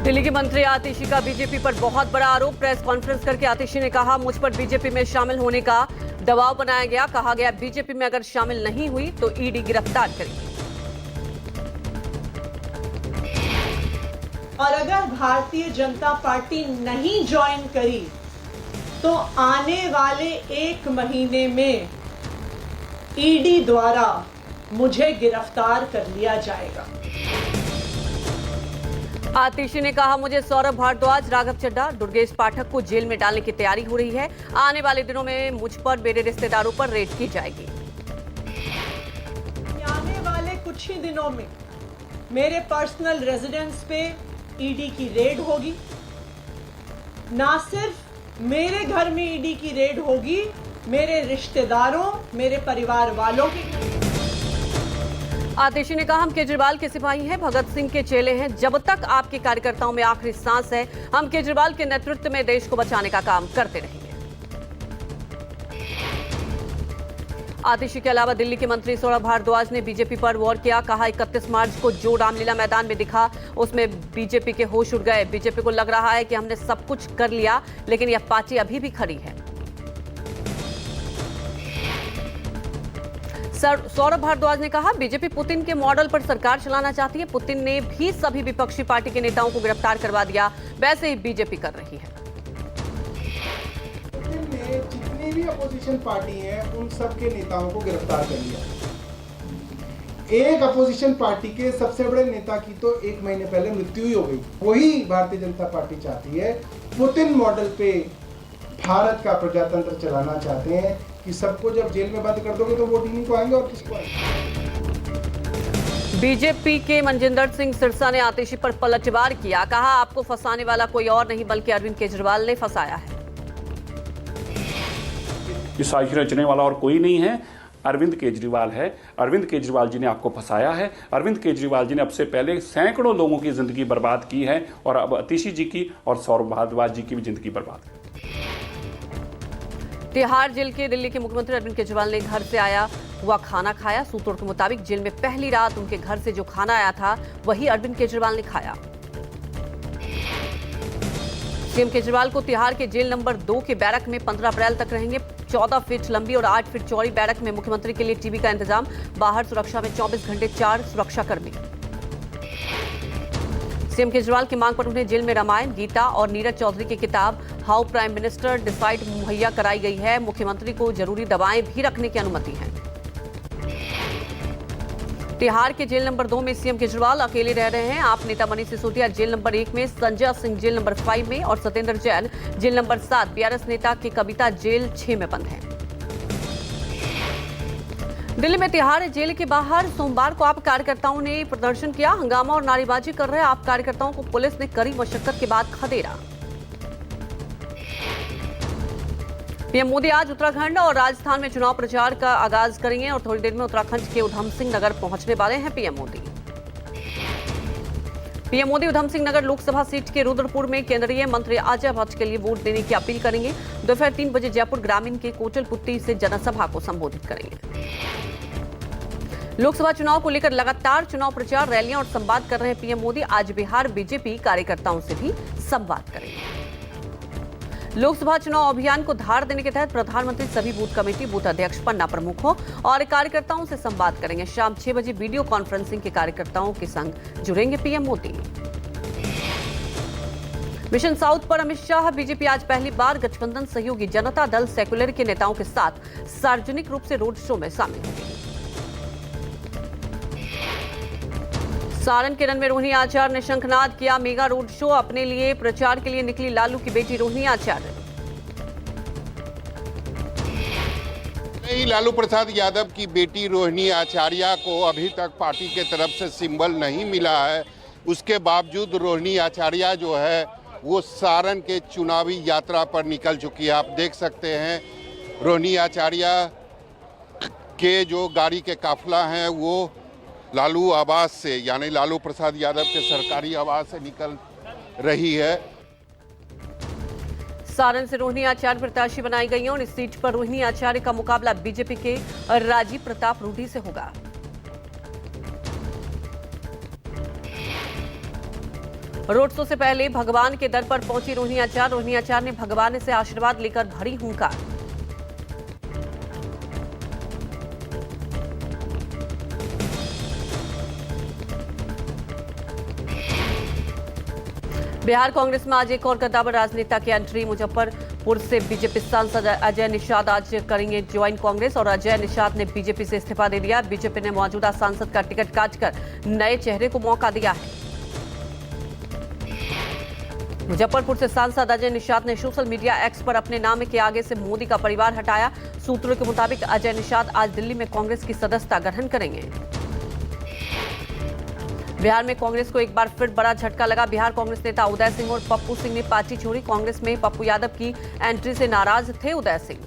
दिल्ली की मंत्री आतिशी का बीजेपी पर बहुत बड़ा आरोप। प्रेस कॉन्फ्रेंस करके आतिशी ने कहा, मुझ पर बीजेपी में शामिल होने का दबाव बनाया गया। कहा गया बीजेपी में अगर शामिल नहीं हुई तो ईडी गिरफ्तार करेगी। और अगर भारतीय जनता पार्टी नहीं ज्वाइन करी तो आने वाले 1 महीने में ईडी द्वारा मुझे गिरफ्तार कर लिया जाएगा। आतिशी ने कहा, मुझे सौरभ भारद्वाज, राघव चड्ढा, दुर्गेश पाठक को जेल में डालने की तैयारी हो रही है। आने वाले दिनों में मुझ पर, मेरे रिश्तेदारों पर रेड की जाएगी। आने वाले कुछ ही दिनों में मेरे पर्सनल रेजिडेंस पे ईडी की रेड होगी। ना सिर्फ मेरे घर में ईडी की रेड होगी, मेरे रिश्तेदारों, मेरे परिवार वालों की। आतिशी ने कहा, हम केजरीवाल के सिपाही हैं, भगत सिंह के चेले हैं। जब तक आपके कार्यकर्ताओं में आखिरी सांस है, हम केजरीवाल के नेतृत्व में देश को बचाने का काम करते रहेंगे। आतिशी के अलावा दिल्ली के मंत्री सौरभ भारद्वाज ने बीजेपी पर वॉर किया। कहा, 31 मार्च को जो रामलीला मैदान में दिखा उसमें बीजेपी के होश उड़ गए। बीजेपी को लग रहा है कि हमने सब कुछ कर लिया, लेकिन यह पार्टी अभी भी खड़ी है। सौरभ भारद्वाज ने कहा, बीजेपी पुतिन के मॉडल पर सरकार चलाना चाहती है। पुतिन ने भी सभी विपक्षी पार्टी के नेताओं को गिरफ्तार करवा दिया, वैसे ही बीजेपी कर रही है। पुतिन ने जितनी भी अपोजिशन पार्टी है उन सब के नेताओं को गिरफ्तार कर लिया। एक अपोजिशन पार्टी के सबसे बड़े नेता की तो 1 महीने पहले मृत्यु ही हो गई। वही भारतीय जनता पार्टी चाहती है, पुतिन मॉडल पे भारत का प्रजातंत्र चलाना चाहते हैं कि सबको जब जेल में बंद कर दोगे तो वोट इन्हीं को आएंगे और किसको आएंगे। बीजेपी के मनजिंदर सिंह सिरसा ने आतिशी पर पलटवार किया। कहा, आपको फंसाने वाला कोई और नहीं बल्कि अरविंद केजरीवाल ने फंसाया है। इस साजिश रचने वाला और कोई नहीं है, अरविंद केजरीवाल है। अरविंद केजरीवाल जी ने आपको फंसाया है। अरविंद केजरीवाल जी ने अब से पहले सैकड़ों लोगों की जिंदगी बर्बाद की है और अब आतिशी जी की और सौरभ भारद्वाज जी की भी जिंदगी बर्बाद है। तिहाड़ जेल के दिल्ली के मुख्यमंत्री अरविंद केजरीवाल ने घर से आया हुआ खाना खाया। सूत्रों के मुताबिक जेल में पहली रात उनके घर से जो खाना आया था वही अरविंद केजरीवाल ने खाया। सीएम केजरीवाल को तिहाड़ के जेल नंबर 2 के बैरक में 15 अप्रैल तक रहेंगे। 14 फीट लंबी और 8 फीट चौड़ी बैरक में मुख्यमंत्री के लिए टीवी का इंतजाम। बाहर सुरक्षा में 24 घंटे 4 सुरक्षाकर्मी। सीएम केजरीवाल की मांग पर उन्हें जेल में रामायण, गीता और नीरज चौधरी की किताब हाउ प्राइम मिनिस्टर डिसाइड मुहैया कराई गई है। मुख्यमंत्री को जरूरी दवाएं भी रखने की अनुमति है। तिहाड़ के जेल नंबर 2 में सीएम केजरीवाल अकेले रह रहे हैं। आप नेता मनीष सिसोदिया जेल नंबर 1 में, संजय सिंह जेल नंबर 5 में और Satyendra Jain jail number 7। BRS नेता की कविता जेल 6 में बंद है। दिल्ली में तिहाड़ जेल के बाहर सोमवार को आप कार्यकर्ताओं ने प्रदर्शन किया। हंगामा और नारेबाजी कर रहे आप कार्यकर्ताओं को पुलिस ने कड़ी मशक्कत के बाद खदेड़ा। पीएम मोदी आज उत्तराखंड और राजस्थान में चुनाव प्रचार का आगाज करेंगे और थोड़ी देर में उत्तराखंड के उधम सिंह नगर पहुंचने वाले हैं पीएम मोदी उधम सिंह नगर लोकसभा सीट के रुद्रपुर में केंद्रीय मंत्री अजय भट्ट के लिए वोट देने की अपील करेंगे। दोपहर 3 बजे जयपुर ग्रामीण के कोटलपुट्टी से जनसभा को संबोधित करेंगे। लोकसभा चुनाव को लेकर लगातार चुनाव प्रचार, रैलियां और संवाद कर रहे हैं पीएम मोदी। आज बिहार बीजेपी कार्यकर्ताओं से भी संवाद करेंगे। लोकसभा चुनाव अभियान को धार देने के तहत प्रधानमंत्री सभी बूथ कमेटी, बूथ अध्यक्ष, पन्ना प्रमुखों और कार्यकर्ताओं से संवाद करेंगे। शाम 6 बजे वीडियो कॉन्फ्रेंसिंग के कार्यकर्ताओं के संग जुड़ेंगे पीएम मोदी। मिशन साउथ पर अमित शाह। बीजेपी आज पहली बार गठबंधन सहयोगी जनता दल सेक्युलर के नेताओं के साथ सार्वजनिक रूप से रोड शो में शामिल होंगे। सारण के रन में रोहिणी आचार्य ने शंखनाद किया। Mega road show. अपने लिए प्रचार के लिए निकली लालू की बेटी रोहिणी आचार्य। लालू प्रसाद यादव की बेटी रोहिणी आचार्य को अभी तक पार्टी के तरफ से सिंबल नहीं मिला है। उसके बावजूद रोहिणी आचार्य जो है वो सारण के चुनावी यात्रा पर निकल चुकी है। आप देख सकते हैं रोहिणी आचार्य के जो गाड़ी के काफिला हैं वो लालू आवास से, यानी लालू प्रसाद यादव के सरकारी आवास से निकल रही है। सारण से रोहिणी आचार्य प्रत्याशी बनाई गई हैं और इस सीट पर रोहिणी आचार्य का मुकाबला बीजेपी के राजीव प्रताप रूडी से होगा। रोड शो से पहले भगवान के दर पर पहुंची रोहिणी आचार्य। रोहिणी आचार्य ने भगवान से आशीर्वाद लेकर भरी हुंकार। बिहार कांग्रेस में आज एक और कद्दावर राजनेता की एंट्री। मुजफ्फरपुर से बीजेपी सांसद अजय निषाद आज करेंगे ज्वाइन कांग्रेस और अजय निषाद ने बीजेपी से इस्तीफा दे दिया। बीजेपी ने मौजूदा सांसद का टिकट काटकर नए चेहरे को मौका दिया है। मुजफ्फरपुर से सांसद अजय निषाद ने सोशल मीडिया एक्स पर अपने नाम के आगे से मोदी का परिवार हटाया। सूत्रों के मुताबिक अजय निषाद आज दिल्ली में कांग्रेस की सदस्यता ग्रहण करेंगे। बिहार में कांग्रेस को एक बार फिर बड़ा झटका लगा। बिहार कांग्रेस नेता उदय सिंह और पप्पू सिंह ने पार्टी छोड़ी। कांग्रेस में पप्पू यादव की एंट्री से नाराज थे उदय सिंह।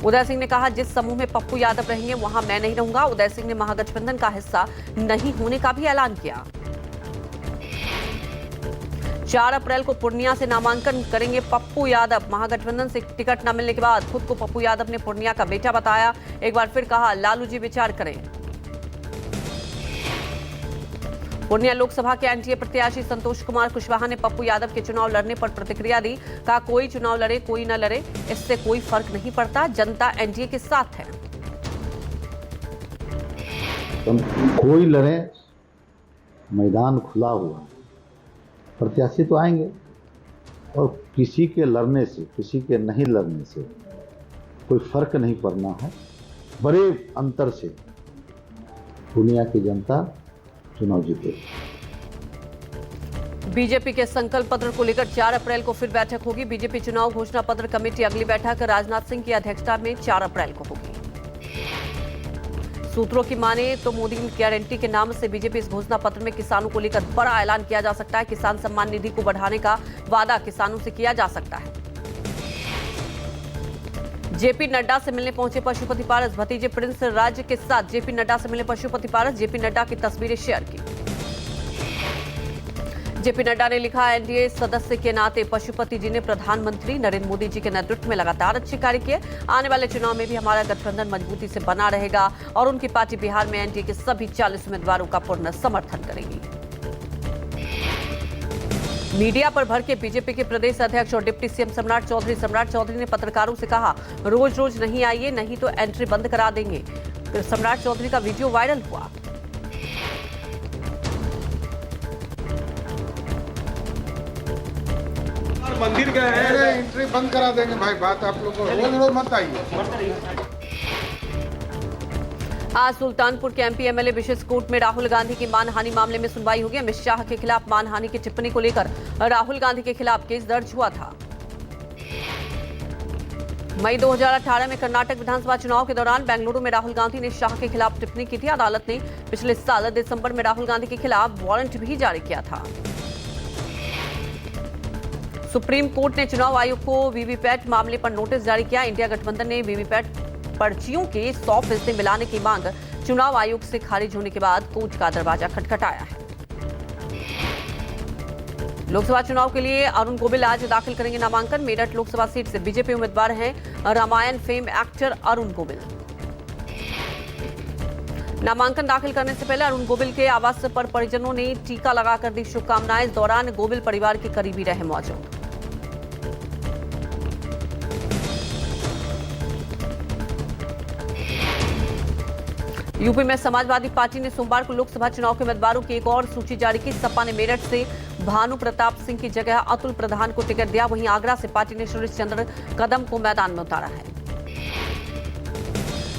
उदय सिंह ने कहा, जिस समूह में पप्पू यादव रहेंगे वहां मैं नहीं रहूंगा। उदय सिंह ने महागठबंधन का हिस्सा नहीं होने का भी ऐलान किया। 4 अप्रैल को पूर्णिया से नामांकन करेंगे पप्पू यादव। महागठबंधन से टिकट न मिलने के बाद खुद को पप्पू यादव ने पूर्णिया का बेटा बताया। एक बार फिर कहा, लालू जी विचार करें। पूर्णिया लोकसभा के एनडीए प्रत्याशी संतोष कुमार कुशवाहा ने पप्पू यादव के चुनाव लड़ने पर प्रतिक्रिया दी। कहा, कोई चुनाव लड़े कोई न लड़े, इससे कोई फर्क नहीं पड़ता, जनता एनडीए के साथ है। कोई लड़े, मैदान खुला हुआ, प्रत्याशी तो आएंगे और किसी के लड़ने से किसी के नहीं लड़ने से कोई फर्क नहीं पड़ना है। बड़े अंतर से पूर्णिया की जनता चुनाव जीते। बीजेपी के संकल्प पत्र को लेकर 4 अप्रैल को फिर बैठक होगी। बीजेपी चुनाव घोषणा पत्र कमेटी अगली बैठक राजनाथ सिंह की अध्यक्षता में 4 अप्रैल को होगी। सूत्रों की माने तो मोदी की गारंटी के नाम से बीजेपी इस घोषणा पत्र में किसानों को लेकर बड़ा ऐलान किया जा सकता है। किसान सम्मान निधि को बढ़ाने का वादा किसानों से किया जा सकता है। जेपी नड्डा से मिलने पहुंचे पशुपति पारस। भतीजे प्रिंस राज के साथ जेपी नड्डा से मिले पशुपति पारस। जेपी नड्डा की तस्वीरें शेयर की। जेपी नड्डा ने लिखा, एनडीए सदस्य के नाते पशुपति जी ने प्रधानमंत्री नरेंद्र मोदी जी के नेतृत्व में लगातार अच्छे कार्य किए। आने वाले चुनाव में भी हमारा गठबंधन मजबूती से बना रहेगा और उनकी पार्टी बिहार में एनडीए के सभी 40 उम्मीदवारों का पूर्ण समर्थन करेगी। मीडिया पर भर के बीजेपी के प्रदेश अध्यक्ष और डिप्टी सीएम सम्राट चौधरी ने पत्रकारों से कहा, रोज रोज नहीं आइए, नहीं तो एंट्री बंद करा देंगे। सम्राट चौधरी का वीडियो वायरल हुआ। मंदिर गए हैं, एंट्री बंद करा देंगे भाई, बात आप लोगों को रोज रोज मत आइए। आज सुल्तानपुर के एमपी एमएलए विशेष कोर्ट में राहुल गांधी की मानहानि मामले में सुनवाई होगी। अमित शाह के खिलाफ मानहानि की टिप्पणी को लेकर राहुल गांधी के खिलाफ केस दर्ज हुआ था। मई 2018 में कर्नाटक विधानसभा चुनाव के दौरान बेंगलुरु में राहुल गांधी ने शाह के खिलाफ टिप्पणी की थी। अदालत ने पिछले साल दिसंबर में राहुल गांधी के खिलाफ वारंट भी जारी किया था। सुप्रीम कोर्ट ने चुनाव आयोग को वीवीपैट मामले पर नोटिस जारी किया। इंडिया गठबंधन ने वीवीपैट पर्चियों के 100% मिलाने की मांग चुनाव आयोग से खारिज होने के बाद कोर्ट का दरवाजा खटखटाया है। लोकसभा चुनाव के लिए अरुण गोविल आज दाखिल करेंगे नामांकन। मेरठ लोकसभा सीट से बीजेपी उम्मीदवार हैं रामायण फेम एक्टर अरुण गोविल। नामांकन दाखिल करने से पहले अरुण गोविल के आवास पर परिजनों ने टीका लगाकर दी शुभकामनाएं। इस दौरान गोविल परिवार के करीबी रहे मौजूद। यूपी में समाजवादी पार्टी ने सोमवार को लोकसभा चुनाव के उम्मीदवारों की एक और सूची जारी की। सपा ने मेरठ से भानु प्रताप सिंह की जगह अतुल प्रधान को टिकट दिया। वहीं आगरा से पार्टी ने सुरेश चंद्र कदम को मैदान में उतारा है।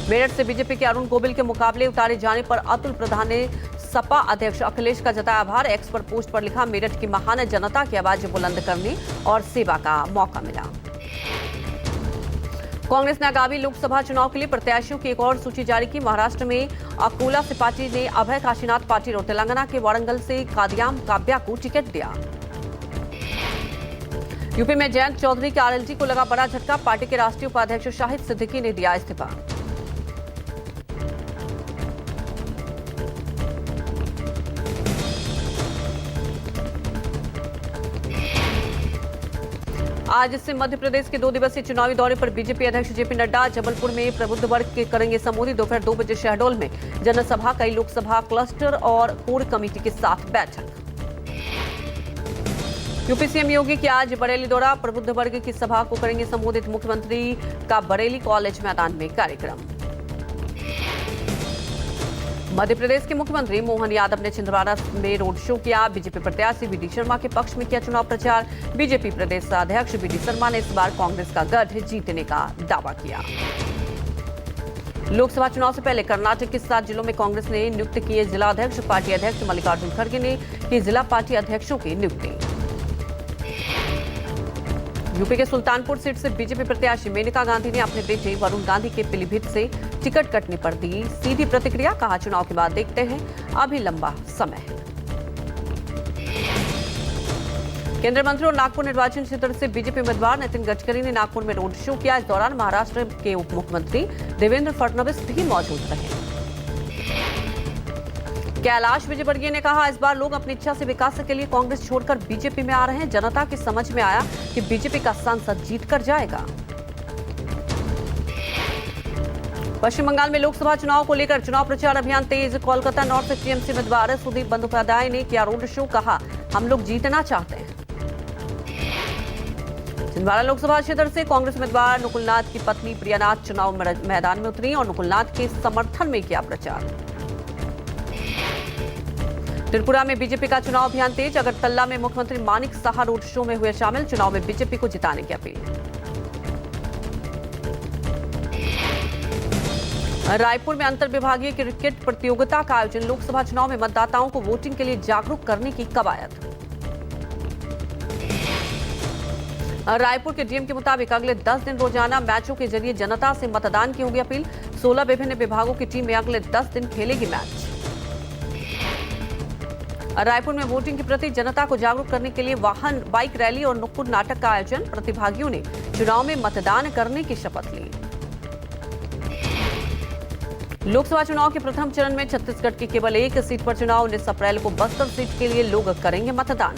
मेरठ से बीजेपी के अरुण गोविल के मुकाबले उतारे जाने पर अतुल प्रधान ने सपा अध्यक्ष अखिलेश का जताया आभार। एक्स पर पोस्ट पर लिखा, मेरठ की महान जनता की आवाज बुलंद करने और सेवा का मौका मिला। कांग्रेस ने आगामी लोकसभा चुनाव के लिए प्रत्याशियों की एक और सूची जारी की। महाराष्ट्र में अकोला से पार्टी ने अभय काशीनाथ पाटिल और तेलंगाना के वारंगल से कादियाम काव्या को टिकट दिया। यूपी में जयंत चौधरी के आरएलडी को लगा बड़ा झटका। पार्टी के राष्ट्रीय उपाध्यक्ष शाहिद सिद्दीकी ने दिया इस्तीफा। आज से मध्य प्रदेश के 2 दिवसीय चुनावी दौरे पर बीजेपी अध्यक्ष जेपी नड्डा जबलपुर में प्रबुद्ध वर्ग के करेंगे संबोधित। दोपहर 2 बजे शहडोल में जनसभा, कई लोकसभा क्लस्टर और कोर कमेटी के साथ बैठक। यूपी सीएम योगी की आज बरेली दौरा, प्रबुद्ध वर्ग की सभा को करेंगे संबोधित। मुख्यमंत्री का बरेली कॉलेज मैदान में कार्यक्रम। मध्य प्रदेश के मुख्यमंत्री मोहन यादव ने छिंदवाड़ा में रोड शो किया। बीजेपी प्रत्याशी बीडी शर्मा के पक्ष में किया चुनाव प्रचार। बीजेपी प्रदेश अध्यक्ष बीडी शर्मा ने इस बार कांग्रेस का गढ़ जीतने का दावा किया। लोकसभा चुनाव से पहले कर्नाटक के 7 जिलों में कांग्रेस ने नियुक्त किए जिलाध्यक्ष। पार्टी अध्यक्ष मल्लिकार्जुन खड़गे ने की जिला पार्टी अध्यक्षों की नियुक्ति। यूपी के सुल्तानपुर सीट से बीजेपी प्रत्याशी मेनका गांधी ने अपने बेटे वरुण गांधी के पीलीभीत से टिकट कटने पर दी सीधी प्रतिक्रिया। कहा, चुनाव के बाद देखते हैं, अभी लंबा समय है। केंद्रीय मंत्री और नागपुर निर्वाचन क्षेत्र से बीजेपी उम्मीदवार नितिन गडकरी ने नागपुर में रोड शो किया। इस दौरान महाराष्ट्र के उप मुख्यमंत्री देवेंद्र फडणवीस भी मौजूद रहे। कैलाश विजयवर्गीय ने कहा, इस बार लोग अपनी इच्छा से विकास के लिए कांग्रेस छोड़कर बीजेपी में आ रहे हैं। जनता की समझ में आया कि बीजेपी का सांसद जीत कर जाएगा। पश्चिम बंगाल में लोकसभा चुनाव को लेकर चुनाव प्रचार अभियान तेज। कोलकाता नॉर्थ से टीएमसी उम्मीदवार सुदीप बंदोपाध्याय ने किया रोड शो। कहा, हम लोग जीतना चाहते हैं। छिंदवाड़ा लोकसभा क्षेत्र से कांग्रेस उम्मीदवार नुकुलनाथ की पत्नी प्रियानाथ चुनाव मैदान में उतरी और नुकुलनाथ के समर्थन में किया प्रचार। त्रिपुरा में बीजेपी का चुनाव अभियान तेज। अगरतला में मुख्यमंत्री मानिक साहा रोड शो में हुए शामिल। चुनाव में बीजेपी को जिताने की अपील। रायपुर में अंतर विभागीय क्रिकेट प्रतियोगिता का आयोजन। लोकसभा चुनाव में मतदाताओं को वोटिंग के लिए जागरूक करने की कवायद। रायपुर के डीएम के मुताबिक अगले 10 दिन रोजाना मैचों के जरिए जनता से मतदान की होगी अपील। 16 विभिन्न विभागों की टीम में अगले 10 दिन खेलेगी मैच। रायपुर में वोटिंग के प्रति जनता को जागरूक करने के लिए वाहन, बाइक रैली और नुक्कड़ नाटक का आयोजन। प्रतिभागियों ने चुनाव में मतदान करने की शपथ ली। लोकसभा चुनाव के प्रथम चरण में छत्तीसगढ़ की केवल एक सीट पर चुनाव। 19 अप्रैल को बस्तर सीट के लिए लोग करेंगे मतदान।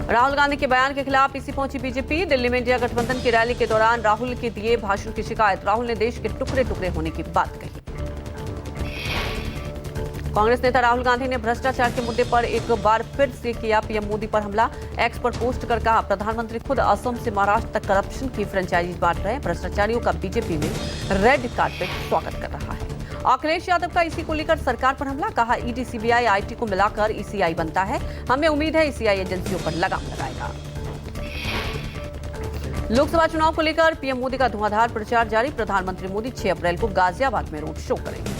राहुल गांधी के बयान के खिलाफ पीसी पहुंची बीजेपी। दिल्ली में इंडिया गठबंधन की रैली के दौरान राहुल के दिए भाषण की शिकायत। राहुल ने देश के टुकड़े टुकड़े होने की बात कही। कांग्रेस नेता राहुल गांधी ने भ्रष्टाचार के मुद्दे पर एक बार फिर से किया पीएम मोदी पर हमला। एक्स पर पोस्ट कर कहा, प्रधानमंत्री खुद असम से महाराष्ट्र तक करप्शन की फ्रेंचाइजी बांट रहे हैं। भ्रष्टाचारियों का बीजेपी में रेड कार्पेट स्वागत कर रहा है। अखिलेश यादव का इसी को लेकर सरकार पर हमला। कहा, ईडी, सीबीआई, आईटी को मिलाकर ईसीआई बनता है। हमें उम्मीद है ईसीआई एजेंसियों पर लगाम लगाएगा। लोकसभा चुनाव को लेकर पीएम मोदी का धुआंधार प्रचार जारी। प्रधानमंत्री मोदी 6 अप्रैल को गाजियाबाद में रोड शो करेंगे।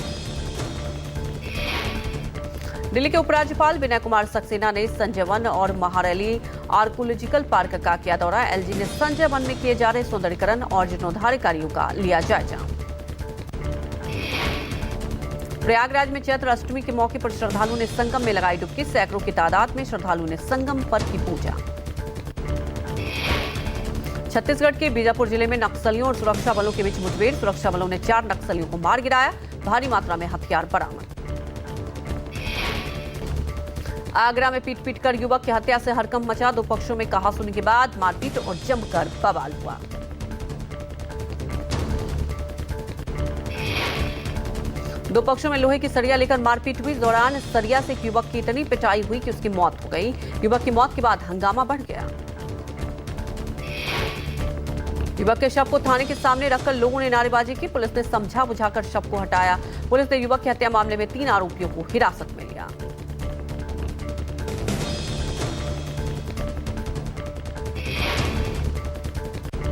दिल्ली के उपराज्यपाल विनय कुमार सक्सेना ने संजय वन और महारैली आर्कोलॉजिकल पार्क का किया दौरा। एलजी ने संजय वन में किए जा रहे सौंदर्यीकरण और जीर्णोद्धार कार्यों का लिया जायजा। प्रयागराज में चैत्र अष्टमी के मौके पर श्रद्धालुओं ने संगम में लगाई डुबकी। सैकड़ों की तादाद में श्रद्धालुओं ने संगम पर की पूजा। छत्तीसगढ़ के बीजापुर जिले में नक्सलियों और सुरक्षा बलों के बीच मुठभेड़। सुरक्षा बलों ने 4 नक्सलियों को मार गिराया। भारी मात्रा में हथियार बरामद। आगरा में पीट पीट कर युवक की हत्या से हड़कंप मचा। 2 पक्षों में कहासुनी के बाद मारपीट और जमकर बवाल हुआ। दो पक्षों में लोहे की सरिया लेकर मारपीट हुई। इस दौरान सरिया से एक युवक की इतनी पिटाई हुई कि उसकी मौत हो गई। युवक की मौत के बाद हंगामा बढ़ गया। युवक के शव को थाने के सामने रखकर लोगों ने नारेबाजी की। पुलिस ने समझा बुझाकर शव को हटाया। पुलिस ने युवक की हत्या मामले में 3 आरोपियों को हिरासत में लिया।